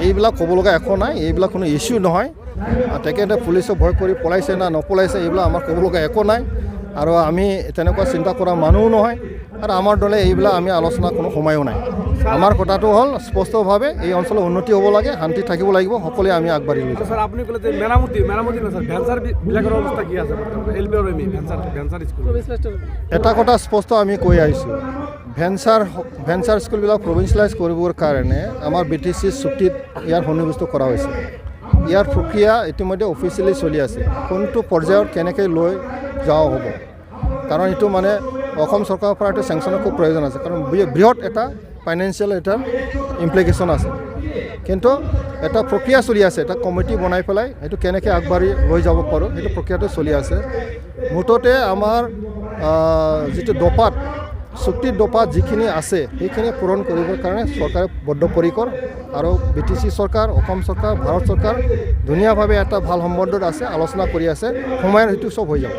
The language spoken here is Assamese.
এইবিলাক ক'ব লগা একো নাই, এইবিলাক কোনো ইস্যু নহয়। তেখেতে পুলিচক ভয় কৰি পলাইছে না নপলাইছে এইবিলাক আমাৰ ক'ব লগা একো নাই, আৰু আমি তেনেকুৱা চিন্তা কৰা মানুহো নহয়, আৰু আমাৰ দলে এইবিলাক আমি আলোচনা কোনো সময়ো নাই। আমাৰ কথাটো হ'ল স্পষ্টভাৱে এই অঞ্চলৰ উন্নতি হ'ব লাগে, শান্তি থাকিব লাগিব, সকলোৱে আমি আগবাঢ়ি লৈ যাম। স্যাৰ আপনি কলে যে মেৰামতি না স্যাৰ ভেঞ্চাৰ বিলাকৰ অৱস্থা কি আছে বৰ্তমান এলপি আৰু এমই ভেঞ্চাৰ স্কুল এটা কথা স্পষ্ট আমি কৈ আহিছোঁ, ভেঞ্চাৰ স্কুলবিলাক প্ৰভিঞ্চিয়েলাইজ কৰিবৰ কাৰণে আমাৰ BTC চুক্তিত ইয়াৰ সন্নিৱিষ্ট কৰা হৈছে। ইয়াৰ প্ৰক্ৰিয়া ইতিমধ্যে অফিচিয়েলি চলি আছে, কোনটো পৰ্যায়ত কেনেকৈ লৈ যোৱা হ'ব, কাৰণ এইটো মানে অসম চৰকাৰৰ পৰা এইটো চেংচনৰ খুব প্ৰয়োজন আছে, কাৰণ বৃহৎ এটা ফাইনেন্সিয়েল এটা ইমপ্লিকেশ্যন আছে। কিন্তু এটা প্ৰক্ৰিয়া চলি আছে, এটা কমিটি বনাই পেলাই সেইটো কেনেকৈ আগবাঢ়ি লৈ যাব পাৰোঁ সেইটো প্ৰক্ৰিয়াটো চলি আছে। মুঠতে আমাৰ যিটো দফাত চুক্তিৰ দফাত যিখিনি আছে সেইখিনি পূৰণ কৰিবৰ কাৰণে চৰকাৰে বদ্ধপৰিকৰ, আৰু BTC চৰকাৰ, অসম চৰকাৰ, ভাৰত চৰকাৰ ধুনীয়াভাৱে এটা ভাল সম্বন্ধত আছে, আলোচনা কৰি আছে, সময়ত সেইটো চব হৈ যাব।